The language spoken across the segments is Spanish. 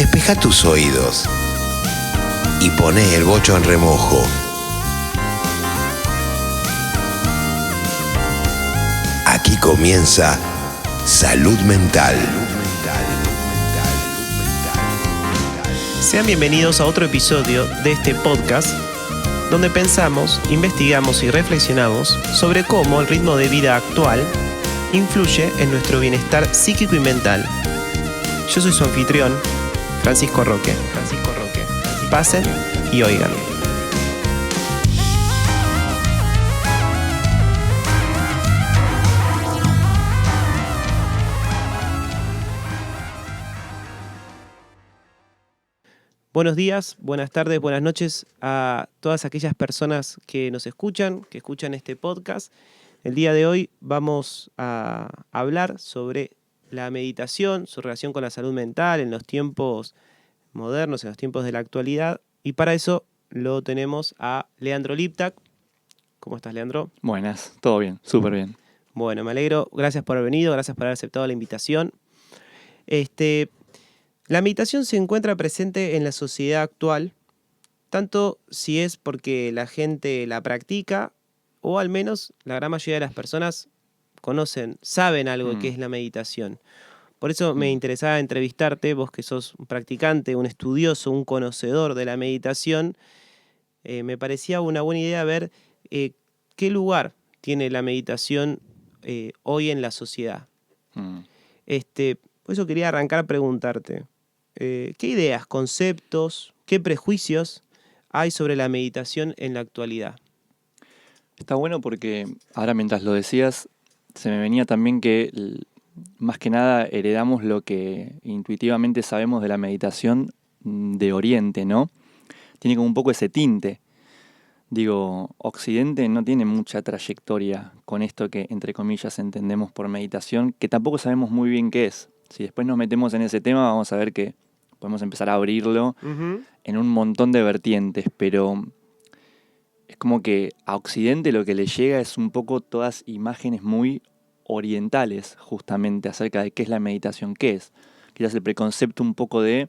Despeja tus oídos y poné el bocho en remojo. Aquí comienza Salud Mental. Sean bienvenidos a otro episodio de este podcast donde pensamos, investigamos y reflexionamos sobre cómo el ritmo de vida actual influye en nuestro bienestar psíquico y mental. Yo soy su anfitrión, Francisco Roque. Pasen y oigan. Buenos días, buenas tardes, buenas noches a todas aquellas personas que nos escuchan, que escuchan este podcast. El día de hoy vamos a hablar sobre la meditación, su relación con la salud mental en los tiempos modernos, en los tiempos de la actualidad. Y para eso lo tenemos a Leandro Liptak. ¿Cómo estás, Leandro? Buenas, todo bien, súper bien. Bueno, me alegro. Gracias por haber venido, gracias por haber aceptado la invitación. La meditación se encuentra presente en la sociedad actual, tanto si es porque la gente la practica o al menos la gran mayoría de las personas saben algo de qué es la meditación. Por eso me interesaba entrevistarte, vos que sos un practicante, un estudioso, un conocedor de la meditación. Me parecía una buena idea ver qué lugar tiene la meditación hoy en la sociedad. Por eso quería arrancar a preguntarte, ¿qué ideas, conceptos, qué prejuicios hay sobre la meditación en la actualidad? Está bueno porque ahora mientras lo decías, se me venía también que más que nada heredamos lo que intuitivamente sabemos de la meditación de Oriente, ¿no? Tiene como un poco ese tinte. Digo, Occidente no tiene mucha trayectoria con esto que, entre comillas, entendemos por meditación, que tampoco sabemos muy bien qué es. Si después nos metemos en ese tema, vamos a ver que podemos empezar a abrirlo en un montón de vertientes, pero es como que a Occidente lo que le llega es un poco todas imágenes muy orientales, justamente, acerca de qué es la meditación, qué es. Quizás el preconcepto un poco de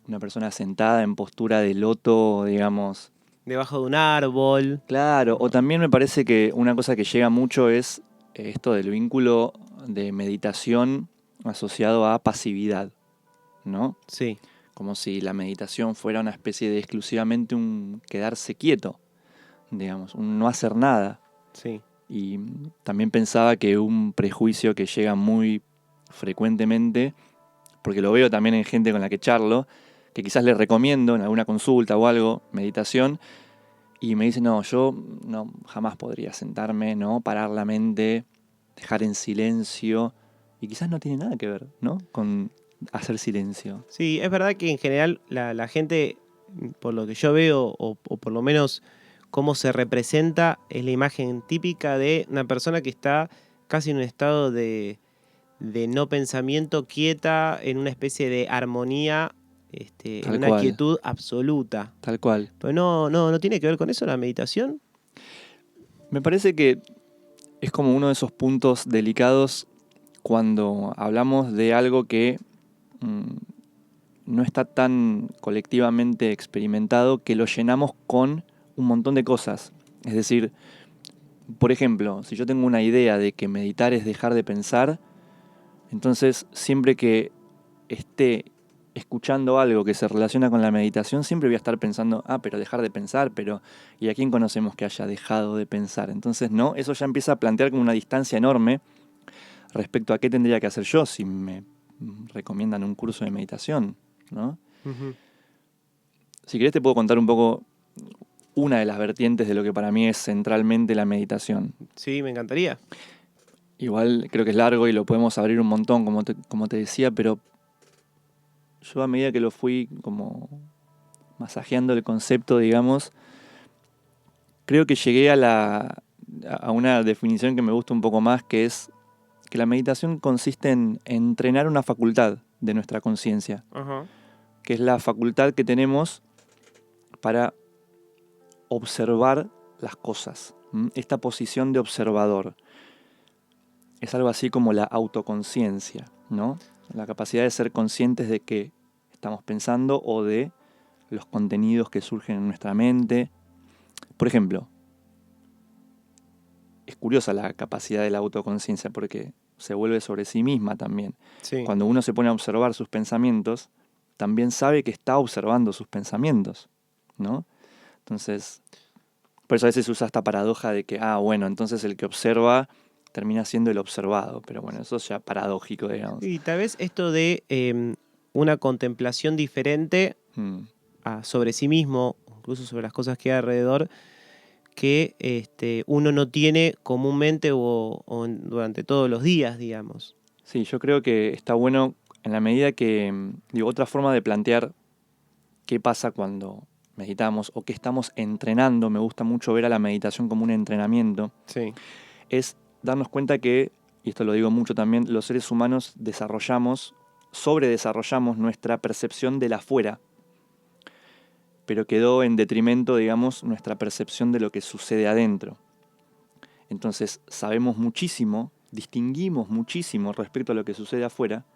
una persona sentada en postura de loto, digamos. Debajo de un árbol. Claro, o también me parece que una cosa que llega mucho es esto del vínculo de meditación asociado a pasividad, ¿no? Sí. Como si la meditación fuera una especie de exclusivamente un quedarse quieto, digamos, un no hacer nada. Sí. Y también pensaba que un prejuicio que llega muy frecuentemente, porque lo veo también en gente con la que charlo, que quizás les recomiendo en alguna consulta o algo, meditación, y me dicen, no, yo no jamás podría sentarme, ¿no? Parar la mente, dejar en silencio, y quizás no tiene nada que ver, ¿no? Con hacer silencio. Sí, es verdad que en general la gente, por lo que yo veo, o por lo menos cómo se representa, es la imagen típica de una persona que está casi en un estado de no pensamiento, quieta, en una especie de armonía, en Tal una cual. quietud absoluta. Tal cual. Pero no tiene que ver con eso la meditación. Me parece que es como uno de esos puntos delicados cuando hablamos de algo que no está tan colectivamente experimentado, que lo llenamos con un montón de cosas. Es decir, por ejemplo, si yo tengo una idea de que meditar es dejar de pensar, entonces siempre que esté escuchando algo que se relaciona con la meditación, siempre voy a estar pensando, pero dejar de pensar, ¿y a quién conocemos que haya dejado de pensar? Entonces, no, eso ya empieza a plantear como una distancia enorme respecto a qué tendría que hacer yo si me recomiendan un curso de meditación, ¿no? Uh-huh. Si querés te puedo contar un poco una de las vertientes de lo que para mí es centralmente la meditación. Sí, me encantaría. Igual creo que es largo y lo podemos abrir un montón, como te decía, pero yo a medida que lo fui como masajeando el concepto, digamos, creo que llegué a una definición que me gusta un poco más, que es que la meditación consiste en entrenar una facultad de nuestra conciencia, Uh-huh. que es la facultad que tenemos para observar las cosas. Esta posición de observador es algo así como la autoconciencia, ¿no? La capacidad de ser conscientes de que estamos pensando o de los contenidos que surgen en nuestra mente. Por ejemplo, es curiosa la capacidad de la autoconciencia porque se vuelve sobre sí misma también. Sí. Cuando uno se pone a observar sus pensamientos, también sabe que está observando sus pensamientos, ¿no? Entonces, por eso a veces se usa esta paradoja de que, bueno, entonces el que observa termina siendo el observado. Pero bueno, eso es ya paradójico, digamos. Y tal vez esto de una contemplación diferente Mm. sobre sí mismo, incluso sobre las cosas que hay alrededor, que uno no tiene comúnmente durante todos los días, digamos. Sí, yo creo que está bueno en la medida que, otra forma de plantear qué pasa cuando meditamos o qué estamos entrenando, me gusta mucho ver a la meditación como un entrenamiento, Sí. es darnos cuenta que, y esto lo digo mucho también, los seres humanos sobredesarrollamos nuestra percepción del afuera, pero quedó en detrimento, digamos, nuestra percepción de lo que sucede adentro. Entonces sabemos muchísimo, distinguimos muchísimo respecto a lo que sucede afuera,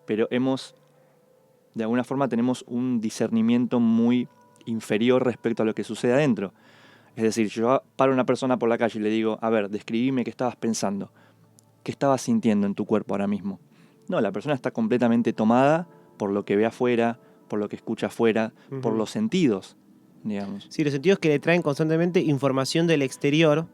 pero de alguna forma tenemos un discernimiento muy inferior respecto a lo que sucede adentro. Es decir, yo paro a una persona por la calle y le digo, a ver, describime qué estabas pensando, qué estabas sintiendo en tu cuerpo ahora mismo. No, la persona está completamente tomada por lo que ve afuera, por lo que escucha afuera, por los sentidos, digamos. Sí, los sentidos que le traen constantemente información del exterior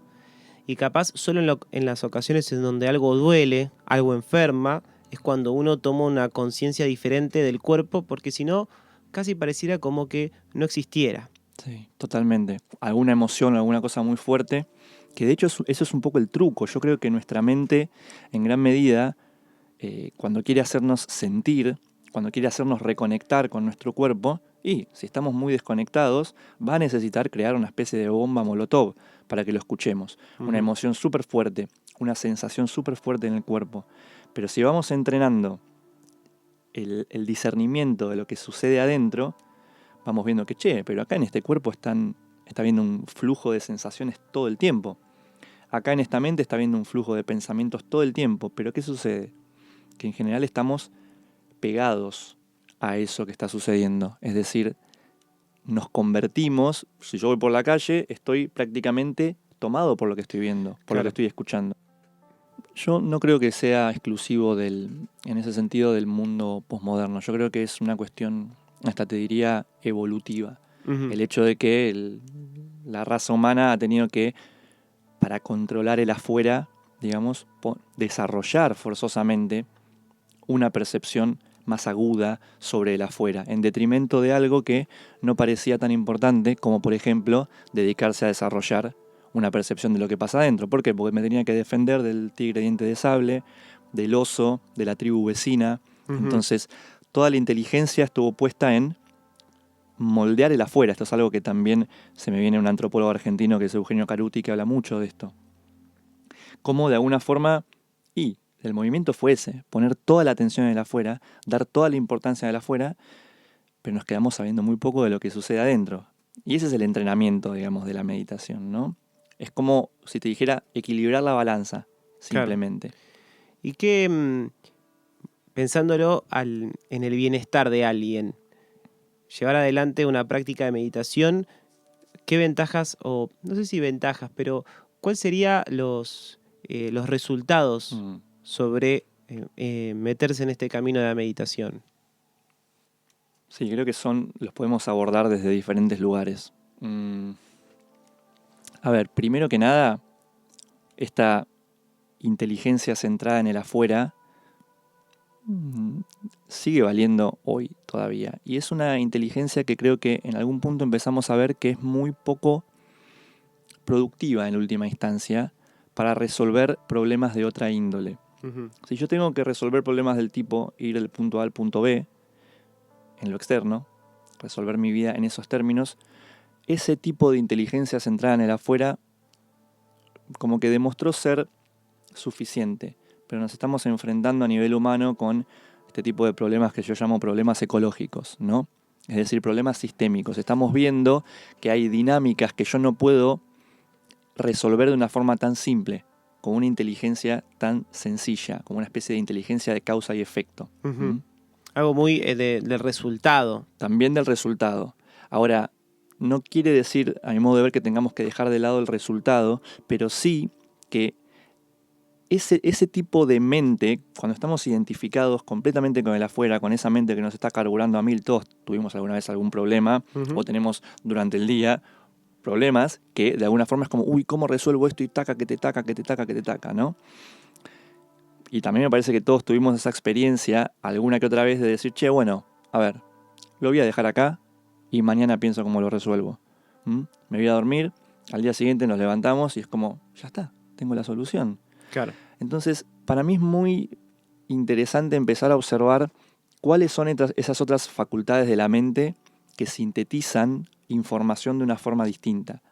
y capaz solo en las ocasiones en donde algo duele, algo enferma, es cuando uno toma una conciencia diferente del cuerpo, porque si no, casi pareciera como que no existiera. Sí, totalmente. Alguna emoción, alguna cosa muy fuerte, que de hecho eso es un poco el truco. Yo creo que nuestra mente, en gran medida, cuando quiere hacernos sentir, cuando quiere hacernos reconectar con nuestro cuerpo, y si estamos muy desconectados, va a necesitar crear una especie de bomba molotov para que lo escuchemos. Una emoción súper fuerte, una sensación súper fuerte en el cuerpo. Pero si vamos entrenando el discernimiento de lo que sucede adentro, vamos viendo que, pero acá en este cuerpo está viendo un flujo de sensaciones todo el tiempo. Acá en esta mente está viendo un flujo de pensamientos todo el tiempo. Pero ¿qué sucede? Que en general estamos pegados a eso que está sucediendo. Es decir, nos convertimos, si yo voy por la calle, estoy prácticamente tomado por lo que estoy viendo, por lo que estoy escuchando. Yo no creo que sea exclusivo en ese sentido del mundo posmoderno. Yo creo que es una cuestión, hasta te diría, evolutiva. El hecho de que la raza humana ha tenido que, para controlar el afuera, digamos, desarrollar forzosamente una percepción más aguda sobre el afuera, en detrimento de algo que no parecía tan importante como, por ejemplo, dedicarse a desarrollar una percepción de lo que pasa adentro. ¿Por qué? Porque me tenía que defender del tigre diente de sable, del oso, de la tribu vecina. Entonces, toda la inteligencia estuvo puesta en moldear el afuera. Esto es algo que también se me viene un antropólogo argentino que es Eugenio Caruti, que habla mucho de esto. Cómo de alguna forma, el movimiento fue ese, poner toda la atención en el afuera, dar toda la importancia del afuera, pero nos quedamos sabiendo muy poco de lo que sucede adentro. Y ese es el entrenamiento, digamos, de la meditación, ¿no? Es como si te dijera equilibrar la balanza, simplemente. Claro. Y que, pensándolo en el bienestar de alguien, llevar adelante una práctica de meditación, ¿qué ventajas, o no sé si ventajas, pero cuál serían los resultados sobre meterse en este camino de la meditación? Sí, creo que los podemos abordar desde diferentes lugares. A ver, primero que nada, esta inteligencia centrada en el afuera sigue valiendo hoy todavía. Y es una inteligencia que creo que en algún punto empezamos a ver que es muy poco productiva en última instancia para resolver problemas de otra índole. Si yo tengo que resolver problemas del tipo ir del punto A al punto B, en lo externo, resolver mi vida en esos términos, ese tipo de inteligencia centrada en el afuera como que demostró ser suficiente. Pero nos estamos enfrentando a nivel humano con este tipo de problemas que yo llamo problemas ecológicos, ¿no? Es decir, problemas sistémicos. Estamos viendo que hay dinámicas que yo no puedo resolver de una forma tan simple, con una inteligencia tan sencilla, como una especie de inteligencia de causa y efecto. Algo muy del resultado. También del resultado. Ahora, no quiere decir, a mi modo de ver, que tengamos que dejar de lado el resultado, pero sí que ese tipo de mente, cuando estamos identificados completamente con el afuera, con esa mente que nos está carburando a mil, todos tuvimos alguna vez algún problema, o tenemos durante el día problemas que de alguna forma es como, uy, ¿cómo resuelvo esto? Y taca, que te taca, que te taca, que te taca, ¿no? Y también me parece que todos tuvimos esa experiencia alguna que otra vez de decir, che, bueno, a ver, lo voy a dejar acá y mañana pienso cómo lo resuelvo. Me voy a dormir, al día siguiente nos levantamos y es como, ya está, tengo la solución. Claro. Entonces, para mí es muy interesante empezar a observar cuáles son esas otras facultades de la mente que sintetizan información de una forma distinta.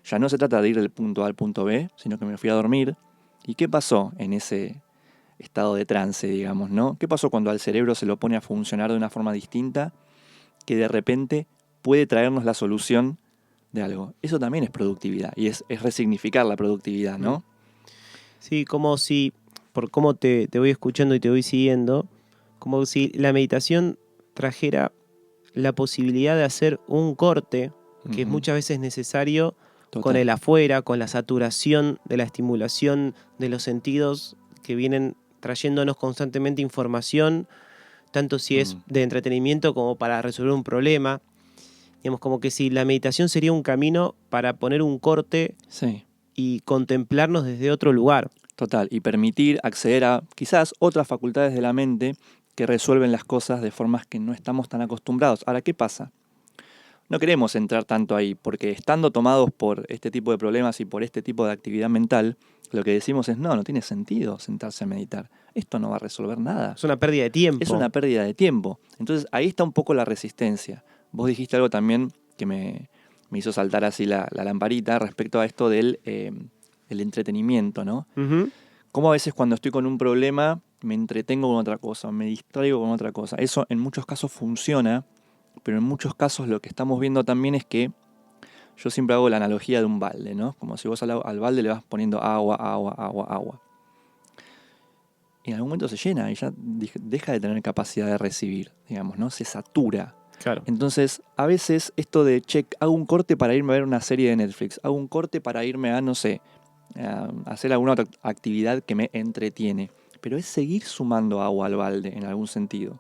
Ya no se trata de ir del punto A al punto B, sino que me fui a dormir. ¿Y qué pasó en ese estado de trance, digamos, ¿no? ¿Qué pasó cuando al cerebro se lo pone a funcionar de una forma distinta que de repente puede traernos la solución de algo? Eso también es productividad y es resignificar la productividad, ¿no? Sí, como si, por cómo te voy escuchando y te voy siguiendo, como si la meditación trajera la posibilidad de hacer un corte, que es muchas veces necesario Total. con el afuera, con la saturación de la estimulación de los sentidos que vienen trayéndonos constantemente información, tanto si es de entretenimiento como para resolver un problema. Digamos, como que si la meditación sería un camino para poner un corte Sí. y contemplarnos desde otro lugar. Total, y permitir acceder a quizás otras facultades de la mente que resuelven las cosas de formas que no estamos tan acostumbrados. Ahora, ¿qué pasa? No queremos entrar tanto ahí, porque estando tomados por este tipo de problemas y por este tipo de actividad mental, lo que decimos es, no tiene sentido sentarse a meditar. Esto no va a resolver nada. Es una pérdida de tiempo. Es una pérdida de tiempo. Entonces, ahí está un poco la resistencia. Vos dijiste algo también que me hizo saltar así la lamparita respecto a esto del el entretenimiento, ¿no? Cómo a veces cuando estoy con un problema me entretengo con otra cosa, me distraigo con otra cosa. Eso en muchos casos funciona, pero en muchos casos lo que estamos viendo también es que yo siempre hago la analogía de un balde, ¿no? Como si vos al balde le vas poniendo agua, agua, agua, agua. Y en algún momento se llena y ya deja de tener capacidad de recibir, digamos, ¿no? Se satura. Claro. Entonces, a veces esto de, hago un corte para irme a ver una serie de Netflix, hago un corte para irme a, no sé, a hacer alguna otra actividad que me entretiene. Pero es seguir sumando agua al balde, en algún sentido.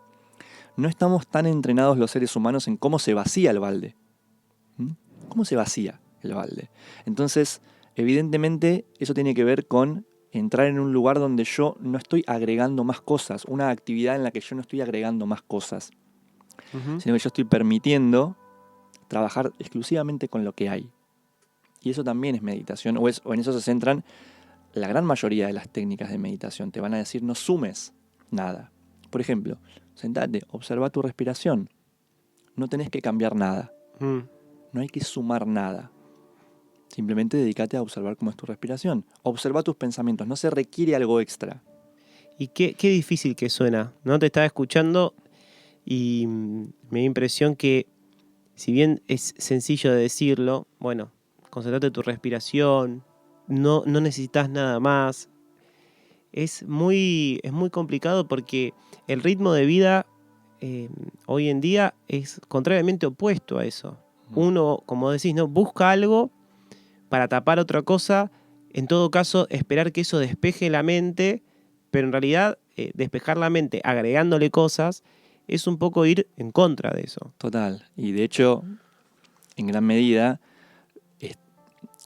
No estamos tan entrenados los seres humanos en cómo se vacía el balde. ¿Cómo se vacía el balde? Entonces, evidentemente, eso tiene que ver con entrar en un lugar donde yo no estoy agregando más cosas, una actividad en la que yo no estoy agregando más cosas, sino que yo estoy permitiendo trabajar exclusivamente con lo que hay. Y eso también es meditación, o en eso se centran la gran mayoría de las técnicas de meditación. Te van a decir, no sumes nada. Por ejemplo, sentate, observa tu respiración. No tenés que cambiar nada. No hay que sumar nada. Simplemente dedícate a observar cómo es tu respiración. Observa tus pensamientos. No se requiere algo extra. Y qué difícil que suena, ¿no? Te estaba escuchando y me da impresión que, si bien es sencillo de decirlo, bueno, concentrate en tu respiración, no necesitas nada más. Es muy complicado porque el ritmo de vida hoy en día es contrariamente opuesto a eso. Uno, como decís, ¿no? Busca algo para tapar otra cosa, en todo caso esperar que eso despeje la mente, pero en realidad despejar la mente agregándole cosas es un poco ir en contra de eso. Total. Y de hecho, en gran medida,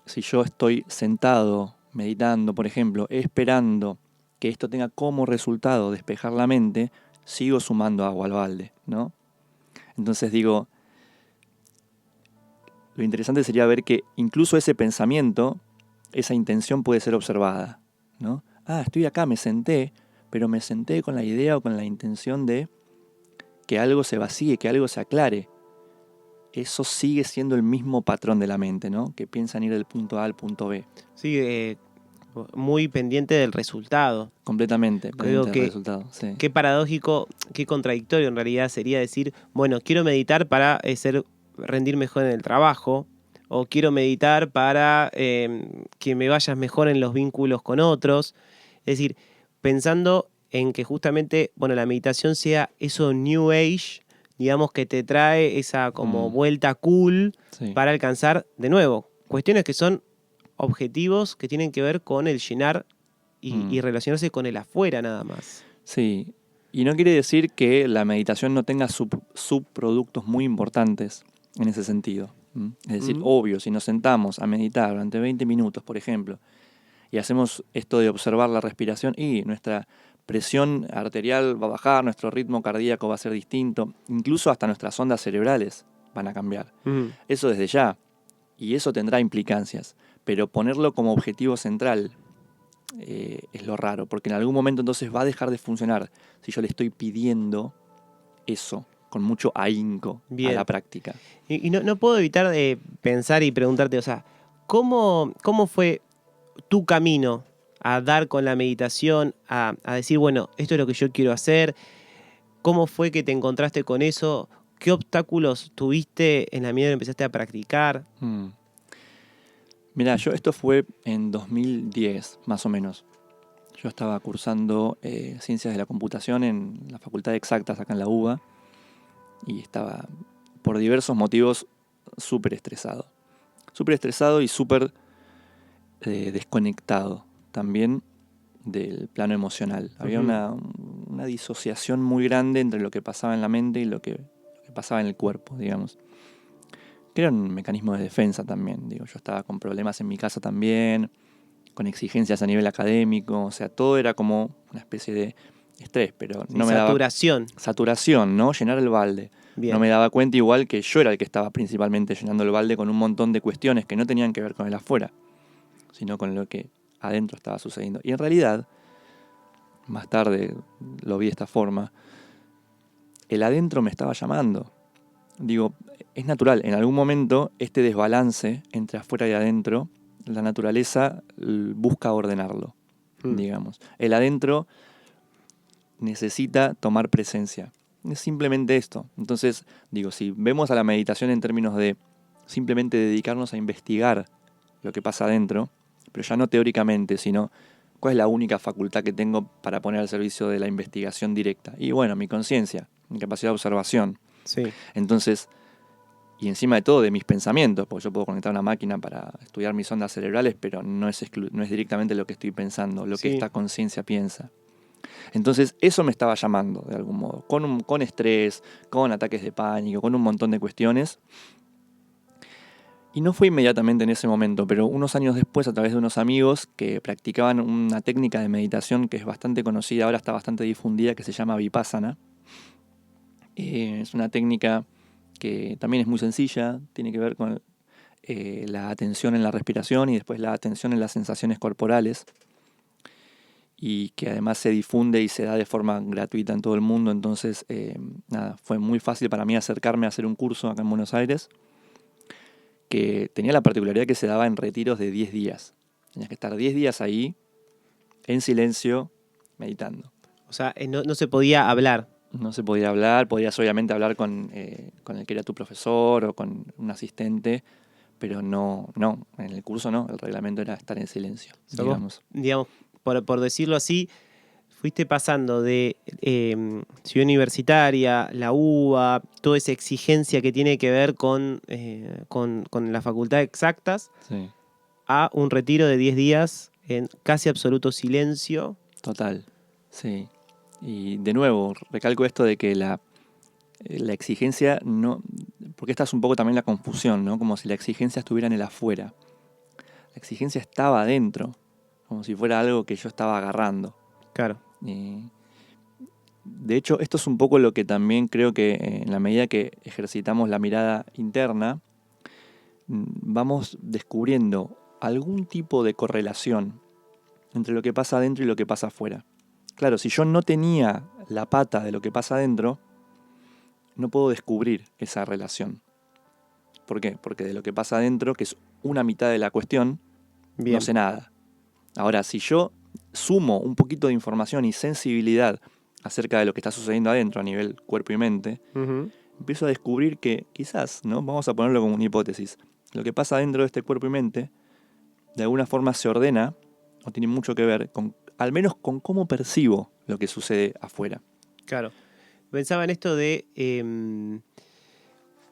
si yo estoy sentado, meditando, por ejemplo, esperando que esto tenga como resultado despejar la mente, sigo sumando agua al balde, ¿no? Entonces digo, lo interesante sería ver que incluso ese pensamiento, esa intención puede ser observada, ¿no? Estoy acá, me senté, pero me senté con la idea o con la intención de que algo se vacíe, que algo se aclare. Eso sigue siendo el mismo patrón de la mente, ¿no? Que piensa en ir del punto A al punto B. Sí, muy pendiente del resultado. Completamente, Creo pendiente del resultado. Sí. Qué paradójico, qué contradictorio en realidad sería decir, bueno, quiero meditar para rendir mejor en el trabajo, o quiero meditar para que me vayas mejor en los vínculos con otros. Es decir, pensando en que justamente, bueno, la meditación sea eso New Age, digamos, que te trae esa como vuelta cool Sí. para alcanzar, de nuevo, cuestiones que son objetivos que tienen que ver con el llenar y relacionarse con el afuera nada más. Sí, y no quiere decir que la meditación no tenga subproductos muy importantes en ese sentido. Es decir, obvio, si nos sentamos a meditar durante 20 minutos, por ejemplo, y hacemos esto de observar la respiración y nuestra presión arterial va a bajar, nuestro ritmo cardíaco va a ser distinto, incluso hasta nuestras ondas cerebrales van a cambiar. Eso desde ya, y eso tendrá implicancias, pero ponerlo como objetivo central es lo raro, porque en algún momento entonces va a dejar de funcionar si yo le estoy pidiendo eso con mucho ahínco a Bien. la práctica. Y no puedo evitar de pensar y preguntarte, o sea, ¿cómo fue tu camino a dar con la meditación, a decir, bueno, esto es lo que yo quiero hacer? ¿Cómo fue que te encontraste con eso? ¿Qué obstáculos tuviste en la medida que empezaste a practicar? Mirá, esto fue en 2010, más o menos. Yo estaba cursando Ciencias de la Computación en la Facultad de Exactas acá en la UBA y estaba, por diversos motivos, súper estresado. Súper estresado y súper desconectado también del plano emocional. Había una disociación muy grande entre lo que pasaba en la mente y lo que pasaba en el cuerpo, digamos. Que era un mecanismo de defensa también. Digo, yo estaba con problemas en mi casa también, con exigencias a nivel académico, o sea, todo era como una especie de estrés, pero no me daba... Saturación. Saturación, ¿no? Llenar el balde. Bien. No me daba cuenta igual que yo era el que estaba principalmente llenando el balde con un montón de cuestiones que no tenían que ver con el afuera, sino con lo que adentro estaba sucediendo. Y en realidad, más tarde lo vi de esta forma, el adentro me estaba llamando. Digo, es natural, en algún momento este desbalance entre afuera y adentro, la naturaleza busca ordenarlo, digamos. El adentro necesita tomar presencia. Es simplemente esto. Entonces, digo, si vemos a la meditación en términos de simplemente dedicarnos a investigar lo que pasa adentro, pero ya no teóricamente, sino cuál es la única facultad que tengo para poner al servicio de la investigación directa. Y bueno, mi conciencia, mi capacidad de observación. Sí. Entonces, y encima de todo de mis pensamientos, porque yo puedo conectar una máquina para estudiar mis ondas cerebrales, pero no es directamente lo que estoy pensando, lo que esta conciencia piensa. Entonces eso me estaba llamando de algún modo, con estrés, con ataques de pánico, con un montón de cuestiones. Y no fue inmediatamente en ese momento, pero unos años después, a través de unos amigos que practicaban una técnica de meditación que es bastante conocida, ahora está bastante difundida, que se llama Vipassana. Es una técnica que también es muy sencilla, tiene que ver con la atención en la respiración y después la atención en las sensaciones corporales, y que además se difunde y se da de forma gratuita en todo el mundo. Entonces, fue muy fácil para mí acercarme a hacer un curso acá en Buenos Aires, que tenía la particularidad que se daba en retiros de 10 días. Tenías que estar 10 días ahí, en silencio, meditando. O sea, no se podía hablar. No se podía hablar, podías obviamente hablar con el que era tu profesor o con un asistente, pero no, en el curso no, el reglamento era estar en silencio, O sea, digamos. Digamos, por decirlo así, fuiste pasando de Ciudad Universitaria, la UBA, toda esa exigencia que tiene que ver con la Facultad de Exactas, Sí. a un retiro de 10 días en casi absoluto silencio. Total, sí. Y de nuevo, recalco esto de que la exigencia no... Porque esta es un poco también la confusión, ¿no? Como si la exigencia estuviera en el afuera. La exigencia estaba adentro, como si fuera algo que yo estaba agarrando. Claro. De hecho, esto es un poco lo que también creo que en la medida que ejercitamos la mirada interna, vamos descubriendo algún tipo de correlación entre lo que pasa adentro y lo que pasa afuera. Claro, si yo no tenía la pata de lo que pasa adentro, no puedo descubrir esa relación. ¿Por qué? Porque de lo que pasa adentro, que es una mitad de la cuestión, Bien. no sé nada. Ahora, si yo sumo un poquito de información y sensibilidad acerca de lo que está sucediendo adentro a nivel cuerpo y mente, empiezo a descubrir que quizás, ¿no? Vamos a ponerlo como una hipótesis, lo que pasa dentro de este cuerpo y mente de alguna forma se ordena o tiene mucho que ver con, al menos con cómo percibo lo que sucede afuera. Claro. Pensaba en esto de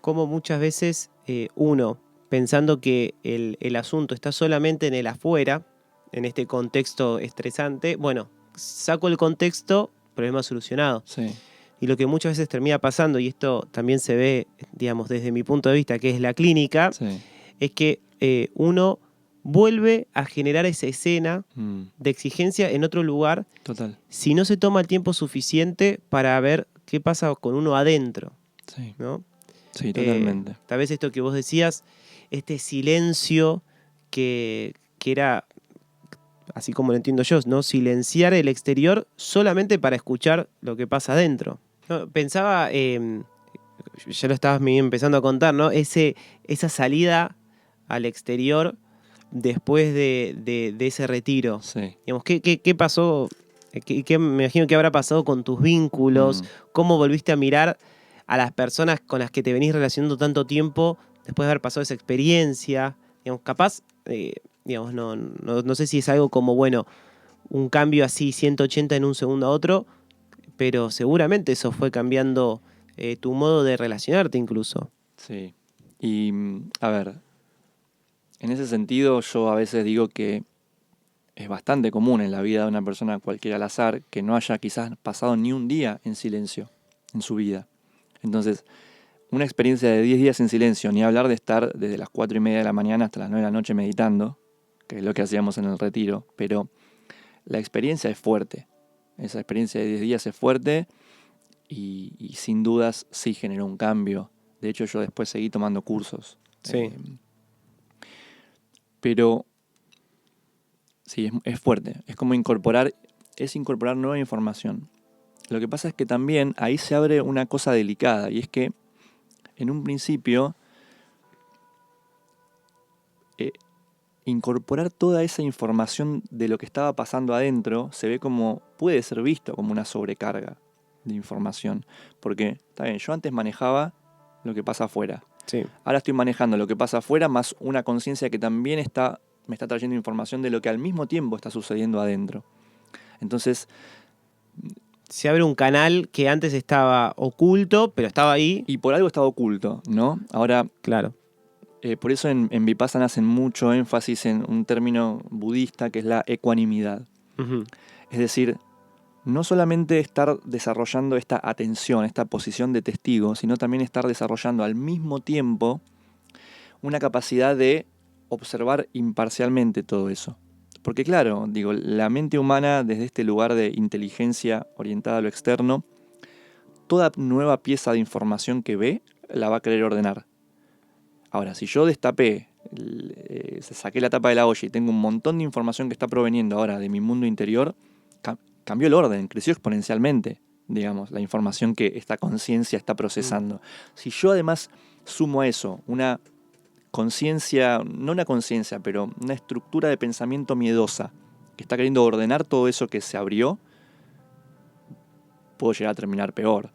cómo muchas veces uno, pensando que el asunto está solamente en el afuera, en este contexto estresante, bueno, saco el contexto, problema solucionado. Sí, Y lo que muchas veces termina pasando, y esto también se ve, digamos, desde mi punto de vista, que es la clínica, sí. es que uno vuelve a generar esa escena de exigencia en otro lugar Total. si no se toma el tiempo suficiente para ver qué pasa con uno adentro, Sí, ¿no? sí, totalmente. Tal vez esto que vos decías, este silencio que era, así como lo entiendo yo, ¿no? Silenciar el exterior solamente para escuchar lo que pasa adentro. No, pensaba, ya lo estabas empezando a contar, ¿no? Esa salida al exterior después de ese retiro. Sí. Digamos, ¿qué pasó? Me imagino que habrá pasado con tus vínculos? ¿Cómo volviste a mirar a las personas con las que te venís relacionando tanto tiempo después de haber pasado esa experiencia? Digamos, capaz, digamos, no sé si es algo como, bueno, un cambio así 180 en un segundo a otro, pero seguramente eso fue cambiando tu modo de relacionarte incluso. Sí. Y, a ver, en ese sentido yo a veces digo que es bastante común en la vida de una persona cualquiera al azar que no haya quizás pasado ni un día en silencio en su vida. Entonces, una experiencia de 10 días en silencio, ni hablar de estar desde las 4:30 de la mañana hasta las 9 de la noche meditando, que es lo que hacíamos en el retiro, pero la experiencia es fuerte. Esa experiencia de 10 días es fuerte y sin dudas sí generó un cambio. De hecho, yo después seguí tomando cursos. Sí. Pero sí, es fuerte. Es como incorporar nueva información. Lo que pasa es que también ahí se abre una cosa delicada, y es que en un principio incorporar toda esa información de lo que estaba pasando adentro puede ser visto como una sobrecarga de información. Porque, está bien, yo antes manejaba lo que pasa afuera. Sí. Ahora estoy manejando lo que pasa afuera más una conciencia que también me está trayendo información de lo que al mismo tiempo está sucediendo adentro. Entonces, Se abre un canal que antes estaba oculto, pero estaba ahí. y por algo estaba oculto, ¿no? Ahora, Claro. por eso en Vipassana hacen mucho énfasis en un término budista que es la ecuanimidad. Ujú. Es decir, no solamente estar desarrollando esta atención, esta posición de testigo, sino también estar desarrollando al mismo tiempo una capacidad de observar imparcialmente todo eso. Porque claro, digo, la mente humana desde este lugar de inteligencia orientada a lo externo, toda nueva pieza de información que ve la va a querer ordenar. Ahora, si yo destapé, saqué la tapa de la olla y tengo un montón de información que está proveniendo ahora de mi mundo interior, cambió el orden, creció exponencialmente, digamos, la información que esta conciencia está procesando. Si yo además sumo a eso una conciencia, no una conciencia, pero una estructura de pensamiento miedosa que está queriendo ordenar todo eso que se abrió, puedo llegar a terminar peor,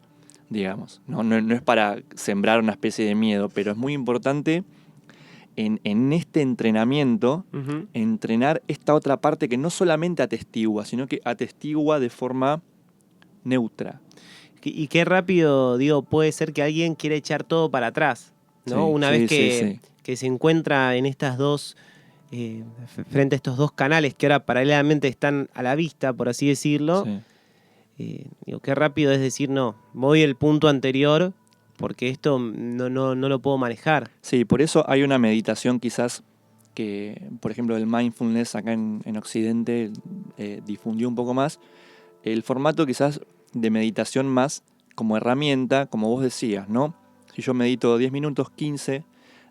digamos. No es para sembrar una especie de miedo, pero es muy importante en este entrenamiento, Ujú. entrenar esta otra parte que no solamente atestigua, sino que atestigua de forma neutra. Y qué rápido, digo, puede ser que alguien quiera echar todo para atrás, ¿no? Sí, Una sí, vez sí. que se encuentra en estas dos, frente a estos dos canales que ahora paralelamente están a la vista, por así decirlo, Sí. digo, qué rápido es decir, no, voy al punto anterior porque esto no lo puedo manejar. Sí, por eso hay una meditación quizás que, por ejemplo, el mindfulness acá en Occidente difundió un poco más. El formato quizás de meditación más como herramienta, como vos decías, ¿no? Si yo medito 10 minutos, 15,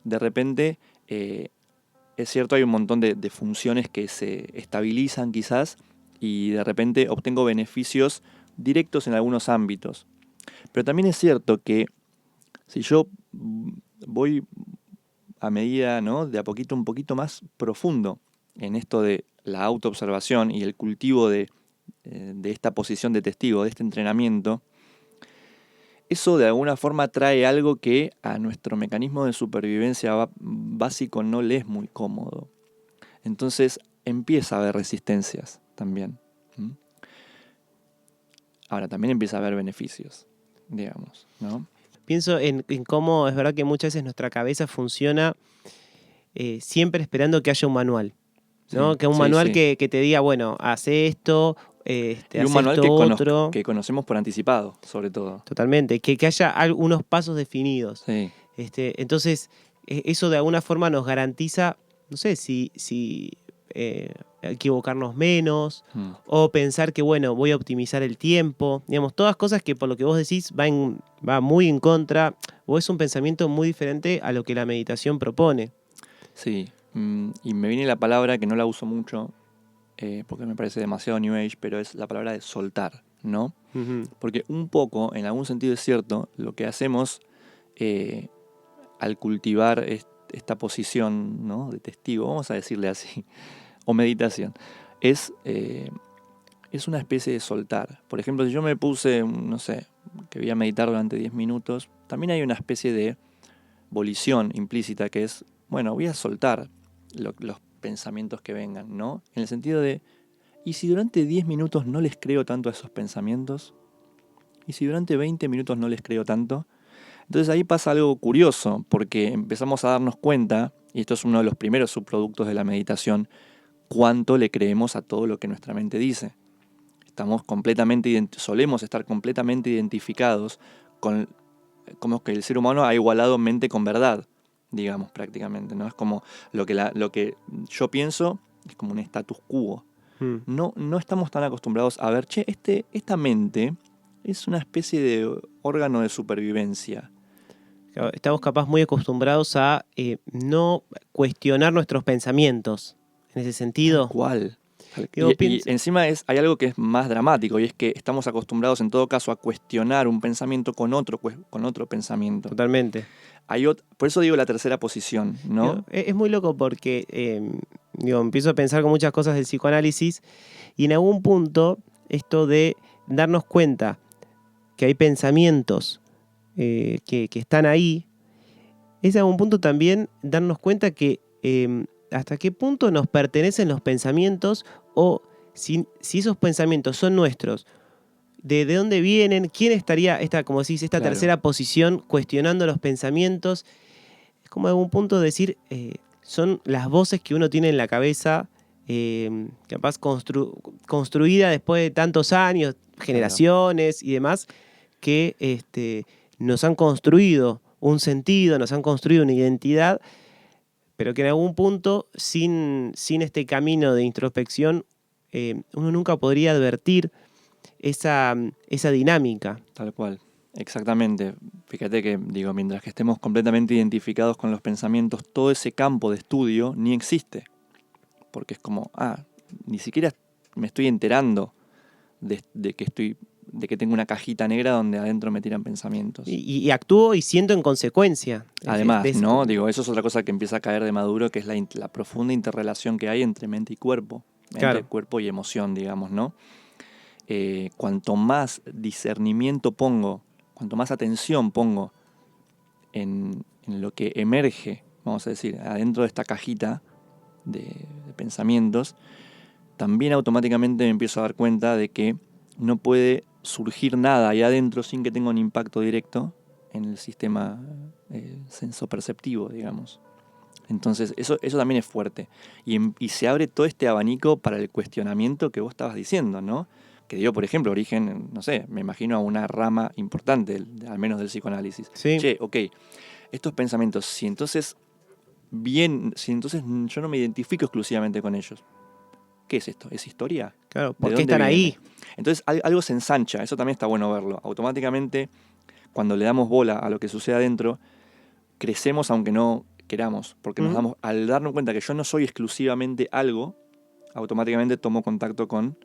de repente, es cierto, hay un montón de funciones que se estabilizan quizás y de repente obtengo beneficios directos en algunos ámbitos. Pero también es cierto que si yo voy a medida, ¿no?, de a poquito un poquito más profundo en esto de la autoobservación y el cultivo de esta posición de testigo, de este entrenamiento, eso de alguna forma trae algo que a nuestro mecanismo de supervivencia básico no le es muy cómodo. Entonces empieza a haber resistencias también. Ahora, también empieza a haber beneficios, digamos, ¿no? Pienso en cómo es verdad que muchas veces nuestra cabeza funciona siempre esperando que haya un manual, ¿no? Sí, Que un sí, manual sí. que te diga, bueno, hace esto, Y un hace manual esto otro. que conocemos por anticipado, sobre todo. Totalmente, que haya algunos pasos definidos. Sí, Entonces, eso de alguna forma nos garantiza, no sé, si equivocarnos menos mm, o pensar que, bueno, voy a optimizar el tiempo. Digamos, todas cosas que por lo que vos decís va muy en contra o es un pensamiento muy diferente a lo que la meditación propone. sí. Y me viene la palabra que no la uso mucho, porque me parece demasiado New Age, pero es la palabra de soltar, ¿no? Ujú. Porque un poco, en algún sentido es cierto, lo que hacemos eh, al cultivar esta posición, ¿no?, de testigo, vamos a decirle así, o meditación, es una especie de soltar. Por ejemplo, si yo me puse, no sé, que voy a meditar durante 10 minutos, también hay una especie de volición implícita que es, bueno, voy a soltar los pensamientos que vengan, ¿no? En el sentido de, ¿y si durante 10 minutos no les creo tanto a esos pensamientos? ¿Y si durante 20 minutos no les creo tanto? Entonces ahí pasa algo curioso, porque empezamos a darnos cuenta, y esto es uno de los primeros subproductos de la meditación, cuánto le creemos a todo lo que nuestra mente dice. Solemos estar completamente identificados con como que el ser humano ha igualado mente con verdad, digamos, prácticamente, ¿no? Es como lo que yo pienso es como un status quo. Mm. No estamos tan acostumbrados a ver, che, esta mente es una especie de órgano de supervivencia. Claro, estamos capaz muy acostumbrados a no cuestionar nuestros pensamientos. En ese Tal sentido, cual. digo, Y encima hay algo que es más dramático, y es que estamos acostumbrados en todo caso a cuestionar un pensamiento con otro pensamiento. totalmente. Por eso digo la tercera posición, ¿no? Digo, es muy loco porque empiezo a pensar con muchas cosas del psicoanálisis y en algún punto esto de darnos cuenta que hay pensamientos que están ahí, es a algún punto también darnos cuenta que hasta qué punto nos pertenecen los pensamientos o si esos pensamientos son nuestros, de dónde vienen, quién estaría, como decís, esta Claro. tercera posición cuestionando los pensamientos. Es como a algún punto decir, son las voces que uno tiene en la cabeza, capaz construida después de tantos años, generaciones y demás, que nos han construido un sentido, nos han construido una identidad, pero que en algún punto, sin este camino de introspección, uno nunca podría advertir esa dinámica. Tal cual, exactamente. Fíjate que, digo, mientras que estemos completamente identificados con los pensamientos, todo ese campo de estudio ni existe. Porque es como, ni siquiera me estoy enterando de que tengo una cajita negra donde adentro me tiran pensamientos. Y actúo y siento en consecuencia. Además, ¿no? Digo, eso es otra cosa que empieza a caer de maduro, que es la profunda interrelación que hay entre mente y cuerpo. Mente, Claro. cuerpo y emoción, digamos, ¿no? Cuanto más discernimiento pongo, cuanto más atención pongo en lo que emerge, vamos a decir, adentro de esta cajita de pensamientos, también automáticamente me empiezo a dar cuenta de que no puede surgir nada ahí adentro sin que tenga un impacto directo en el sistema sensoperceptivo, digamos. Entonces, eso también es fuerte. Y se abre todo este abanico para el cuestionamiento que vos estabas diciendo, ¿no? Que dio, por ejemplo, origen, no sé, me imagino a una rama importante, al menos del psicoanálisis. Sí. Che, ok, estos pensamientos, si entonces yo no me identifico exclusivamente con ellos, ¿qué es esto? ¿Es historia? Claro, ¿De ¿por qué dónde están ahí? viene? Entonces algo se ensancha, eso también está bueno verlo. Automáticamente, cuando le damos bola a lo que sucede adentro, crecemos aunque no queramos, porque al darnos cuenta que yo no soy exclusivamente algo, automáticamente tomo contacto con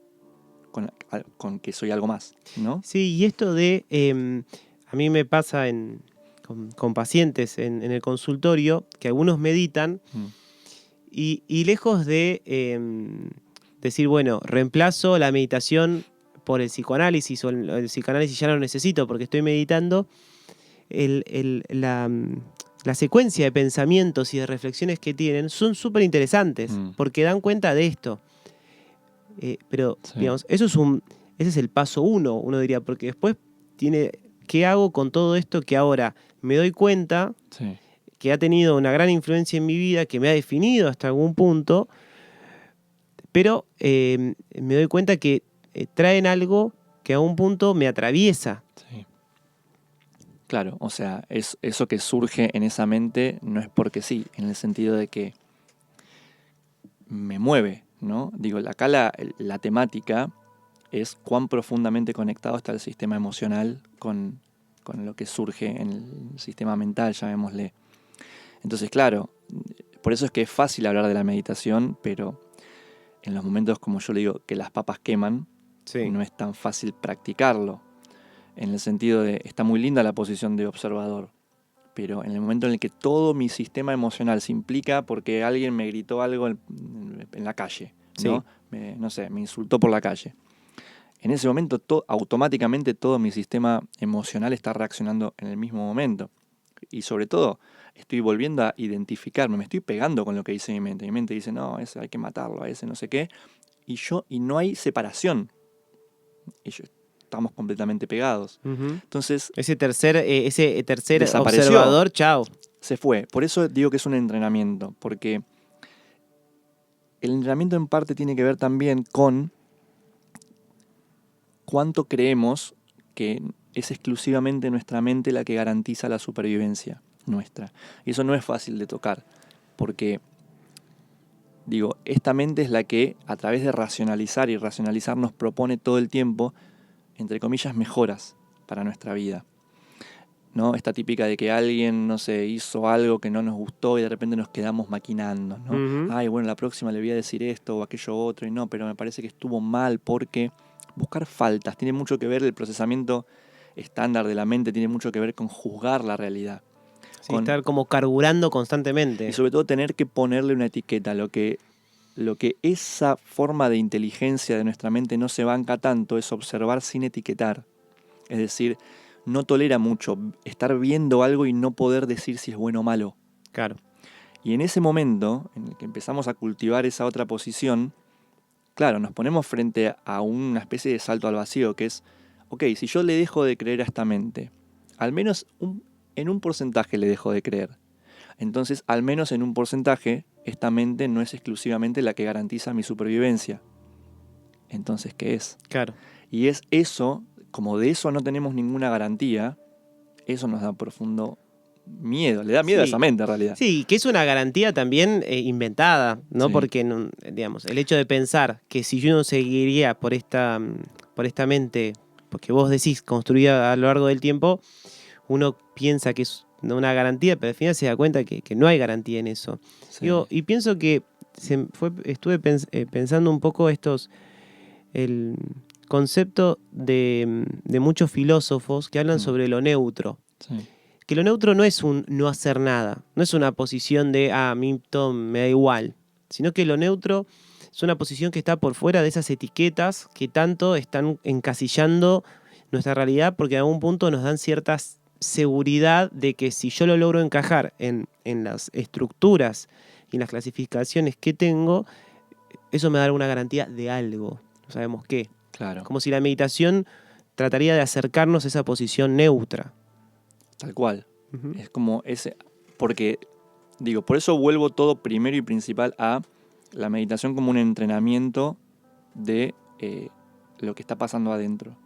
que soy algo más, ¿no? Sí, y esto de, a mí me pasa con pacientes en el consultorio, que algunos meditan y lejos de decir, bueno, reemplazo la meditación por el psicoanálisis o el psicoanálisis ya no lo necesito porque estoy meditando, la secuencia de pensamientos y de reflexiones que tienen son súper interesantes porque dan cuenta de esto. Pero, Sí. digamos, eso ese es el paso uno diría, porque después ¿qué hago con todo esto que ahora me doy cuenta Sí. que ha tenido una gran influencia en mi vida, que me ha definido hasta algún punto, pero me doy cuenta que traen algo que a un punto me atraviesa? Sí. Claro, o sea, eso que surge en esa mente no es porque sí, en el sentido de que me mueve, ¿no? Digo, acá la temática es cuán profundamente conectado está el sistema emocional con lo que surge en el sistema mental, llamémosle. Entonces, claro, por eso es que es fácil hablar de la meditación, pero en los momentos, como yo le digo, que las papas queman, Sí. no es tan fácil practicarlo. En el sentido de, está muy linda la posición de observador, pero en el momento en el que todo mi sistema emocional se implica porque alguien me gritó algo en la calle, ¿no? Sí. No sé, me insultó por la calle. En ese momento automáticamente todo mi sistema emocional está reaccionando en el mismo momento. Y sobre todo, estoy volviendo a identificarme, me estoy pegando con lo que dice mi mente. Mi mente dice, no, ese hay que matarlo, a ese no sé qué. Y no hay separación. Estamos completamente pegados. Ujú. Entonces, Ese tercer desapareció, observador, chao. se fue. Por eso digo que es un entrenamiento, porque el entrenamiento en parte tiene que ver también con cuánto creemos que es exclusivamente nuestra mente la que garantiza la supervivencia nuestra. Y eso no es fácil de tocar, porque, digo, esta mente es la que a través de racionalizar y racionalizar nos propone todo el tiempo, entre comillas, mejoras para nuestra vida. ¿No? Esta típica de que alguien, no sé, hizo algo que no nos gustó y de repente nos quedamos maquinando, ¿no? Ujú. Ay, bueno, la próxima le voy a decir esto o aquello otro y no, pero me parece que estuvo mal porque buscar faltas tiene mucho que ver, el procesamiento estándar de la mente tiene mucho que ver con juzgar la realidad. Sí, estar como carburando Y constantemente. sobre todo tener que ponerle una etiqueta, lo que esa forma de inteligencia de nuestra mente no se banca tanto es observar sin etiquetar. Es decir, no tolera mucho estar viendo algo y no poder decir si es bueno o malo. Claro. Y en ese momento, en el que empezamos a cultivar esa otra posición, claro, nos ponemos frente a una especie de salto al vacío, que es, ok, si yo le dejo de creer a esta mente, al menos en un porcentaje le dejo de creer. Entonces, al menos en un porcentaje, esta mente no es exclusivamente la que garantiza mi supervivencia. Entonces, ¿qué es? Claro. Y es eso, como de eso no tenemos ninguna garantía, eso nos da profundo miedo, le da miedo a Sí. esa mente en realidad. Sí, que es una garantía también inventada, ¿no? Sí. Porque, digamos, el hecho de pensar que si yo no seguiría por esta mente, porque vos decís, construida a lo largo del tiempo, uno piensa que es una garantía, pero al final se da cuenta que no hay garantía en eso. Sí. Digo, y pienso que estuve pensando un poco el concepto de muchos filósofos que hablan sobre lo neutro. Sí. Que lo neutro no es un no hacer nada, no es una posición de, a mí todo me da igual, sino que lo neutro es una posición que está por fuera de esas etiquetas que tanto están encasillando nuestra realidad, porque en algún punto nos dan cierta seguridad de que si yo lo logro encajar en las estructuras y en las clasificaciones que tengo, eso me da alguna garantía de algo, no sabemos qué. Claro, Como si la meditación trataría de acercarnos a esa posición neutra. tal cual. Ujú. Es como ese, porque digo, por eso vuelvo todo primero y principal a la meditación como un entrenamiento de lo que está pasando adentro.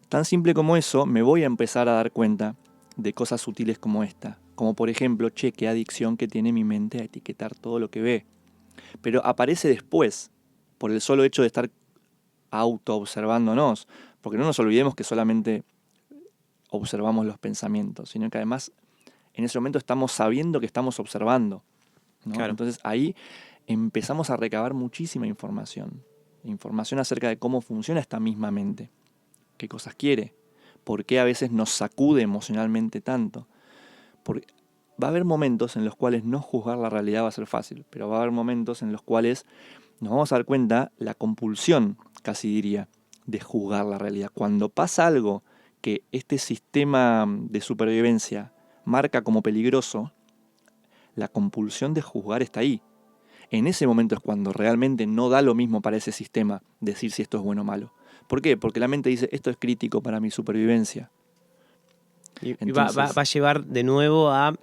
Tan simple como eso, me voy a empezar a dar cuenta de cosas sutiles como esta. Como por ejemplo, che, qué adicción que tiene mi mente a etiquetar todo lo que ve. Pero aparece después, por el solo hecho de estar auto-observándonos. Porque no nos olvidemos que solamente observamos los pensamientos, sino que además en ese momento estamos sabiendo que estamos observando, ¿no? Claro. Entonces ahí empezamos a recabar muchísima información. Información acerca de cómo funciona esta misma mente, qué cosas quiere, por qué a veces nos sacude emocionalmente tanto. Porque va a haber momentos en los cuales no juzgar la realidad va a ser fácil, pero va a haber momentos en los cuales nos vamos a dar cuenta, la compulsión, casi diría, de juzgar la realidad. Cuando pasa algo que este sistema de supervivencia marca como peligroso, la compulsión de juzgar está ahí. En ese momento es cuando realmente no da lo mismo para ese sistema decir si esto es bueno o malo. ¿Por qué? Porque la mente dice, esto es crítico para mi supervivencia. Y Entonces, va a llevar de nuevo a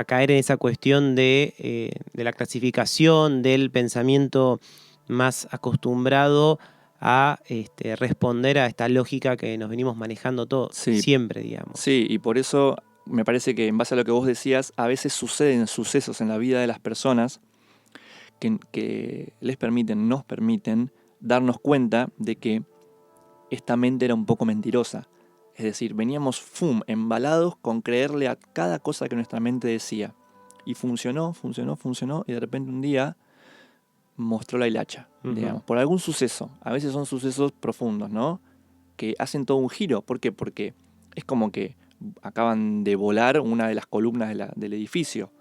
caer en esa cuestión de la clasificación, del pensamiento más acostumbrado a responder a esta lógica que nos venimos manejando todos, Sí. siempre, digamos. Sí, y por eso me parece que en base a lo que vos decías, a veces suceden sucesos en la vida de las personas que nos permiten darnos cuenta de que esta mente era un poco mentirosa. Es decir, veníamos embalados con creerle a cada cosa que nuestra mente decía. Y funcionó, y de repente un día mostró la hilacha, digamos, por algún suceso. A veces son sucesos profundos, ¿no? Que hacen todo un giro. ¿Por qué? Porque es como que acaban de volar una de las columnas del edificio.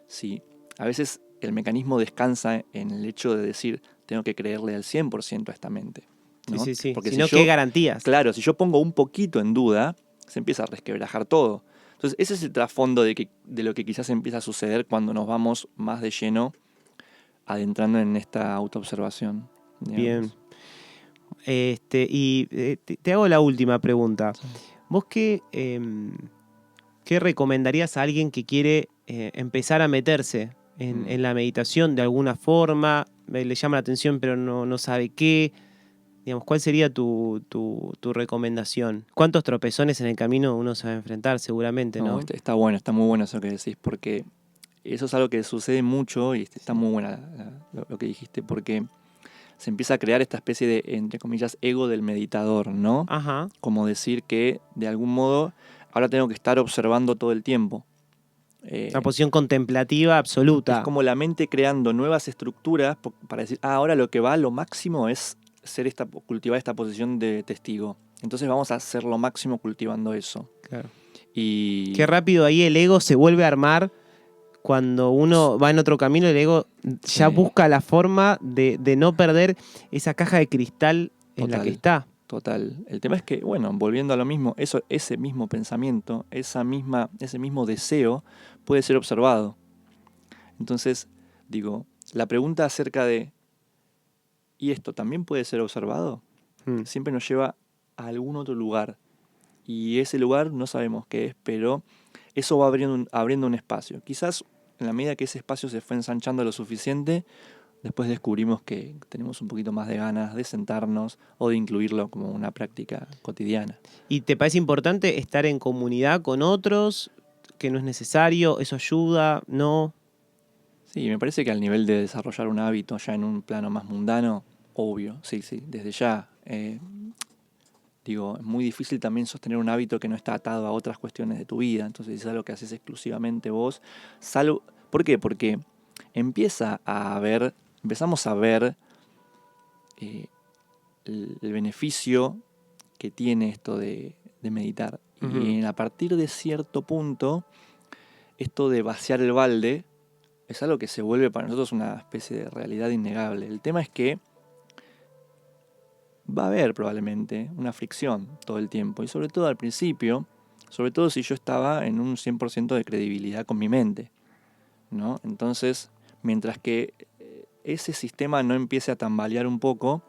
Sí, a veces el mecanismo descansa en el hecho de decir, tengo que creerle al 100% a esta mente, ¿no? Sí. Porque Si no, ¿qué garantías? Claro, si yo pongo un poquito en duda, se empieza a resquebrajar todo. Entonces, ese es el trasfondo de lo que quizás empieza a suceder cuando nos vamos más de lleno adentrando en esta autoobservación. Bien. Te hago la última pregunta. Sí. ¿Vos qué recomendarías a alguien que quiere empezar a meterse en la meditación de alguna forma? Le llama la atención pero no sabe qué. Digamos, ¿cuál sería tu recomendación? ¿Cuántos tropezones en el camino uno se va a enfrentar seguramente, no? Está bueno, está muy bueno eso que decís, porque eso es algo que sucede mucho y está muy buena lo que dijiste, porque se empieza a crear esta especie de, entre comillas, ego del meditador, ¿no? Ajá. Como decir que, de algún modo, ahora tengo que estar observando todo el tiempo. Una posición contemplativa absoluta. Es como la mente creando nuevas estructuras para decir, ahora lo que va, lo máximo es cultivar esta posición de testigo. Entonces vamos a hacer lo máximo cultivando eso. Claro. Y Qué rápido ahí el ego se vuelve a armar. Cuando uno va en otro camino, el ego ya busca la forma de no perder esa caja de cristal en la que está. Total. El tema es que, bueno, volviendo a lo mismo, ese mismo pensamiento, ese mismo deseo puede ser observado. Entonces, digo, la pregunta acerca de ¿y esto también puede ser observado? Siempre nos lleva a algún otro lugar. Y ese lugar no sabemos qué es, pero eso va abriendo un espacio. Quizás en la medida que ese espacio se fue ensanchando lo suficiente, después descubrimos que tenemos un poquito más de ganas de sentarnos o de incluirlo como una práctica cotidiana. ¿Y te parece importante estar en comunidad con otros? ¿Que no es necesario? ¿Eso ayuda? ¿No? Sí, me parece que al nivel de desarrollar un hábito ya en un plano más mundano, obvio, sí, desde ya. Es muy difícil también sostener un hábito que no está atado a otras cuestiones de tu vida. Entonces es algo que haces exclusivamente vos. ¿Por qué? Porque empezamos a ver el beneficio que tiene esto de meditar. Uh-huh. Y a partir de cierto punto, esto de vaciar el balde es algo que se vuelve para nosotros una especie de realidad innegable. El tema es que va a haber probablemente una fricción todo el tiempo. Y sobre todo al principio, sobre todo si yo estaba en un 100% de credibilidad con mi mente, ¿no? Entonces, mientras que ese sistema no empiece a tambalear un poco,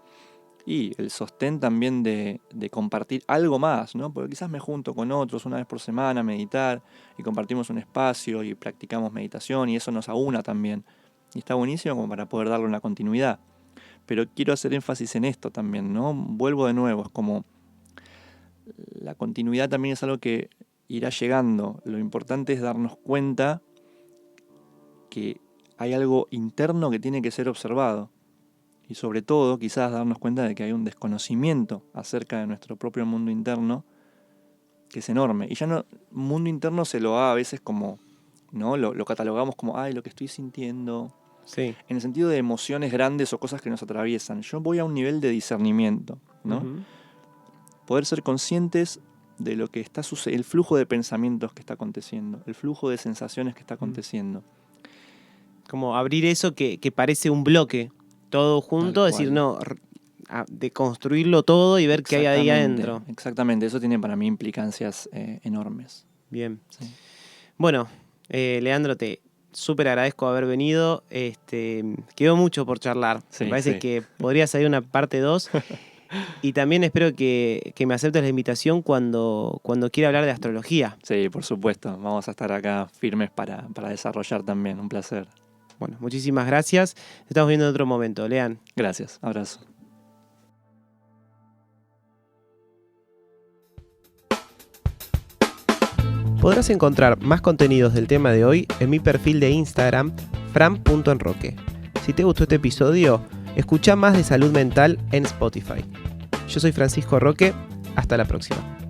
y el sostén también de compartir algo más, ¿no? Porque quizás me junto con otros una vez por semana a meditar y compartimos un espacio y practicamos meditación y eso nos aúna también. Y está buenísimo como para poder darle una continuidad. Pero quiero hacer énfasis en esto también, ¿no? Vuelvo de nuevo, es como la continuidad también es algo que irá llegando. Lo importante es darnos cuenta que hay algo interno que tiene que ser observado. Y sobre todo, quizás darnos cuenta de que hay un desconocimiento acerca de nuestro propio mundo interno que es enorme. Y ya no, mundo interno se lo da a veces como, ¿no? Lo catalogamos como, lo que estoy sintiendo. Sí. En el sentido de emociones grandes o cosas que nos atraviesan. Yo voy a un nivel de discernimiento, ¿no? Uh-huh. Poder ser conscientes de lo que está sucediendo, el flujo de pensamientos que está aconteciendo, el flujo de sensaciones que está aconteciendo. Como abrir eso que parece un bloque. Todo junto, decir, no, de construirlo todo y ver qué hay ahí adentro. Exactamente, eso tiene para mí implicancias enormes. Bien. Sí. Bueno, Leandro, te súper agradezco haber venido. Quedó mucho por charlar. Sí, Me parece sí. que podría salir una parte 2. Y también espero que me aceptes la invitación cuando quiera hablar de astrología. Sí, por supuesto. Vamos a estar acá firmes para desarrollar también. Un placer. Bueno, muchísimas gracias. Nos estamos viendo en otro momento. Lean. Gracias. Abrazo. Podrás encontrar más contenidos del tema de hoy en mi perfil de Instagram, fran.enroque. Si te gustó este episodio, escucha más de salud mental en Spotify. Yo soy Francisco Roque. Hasta la próxima.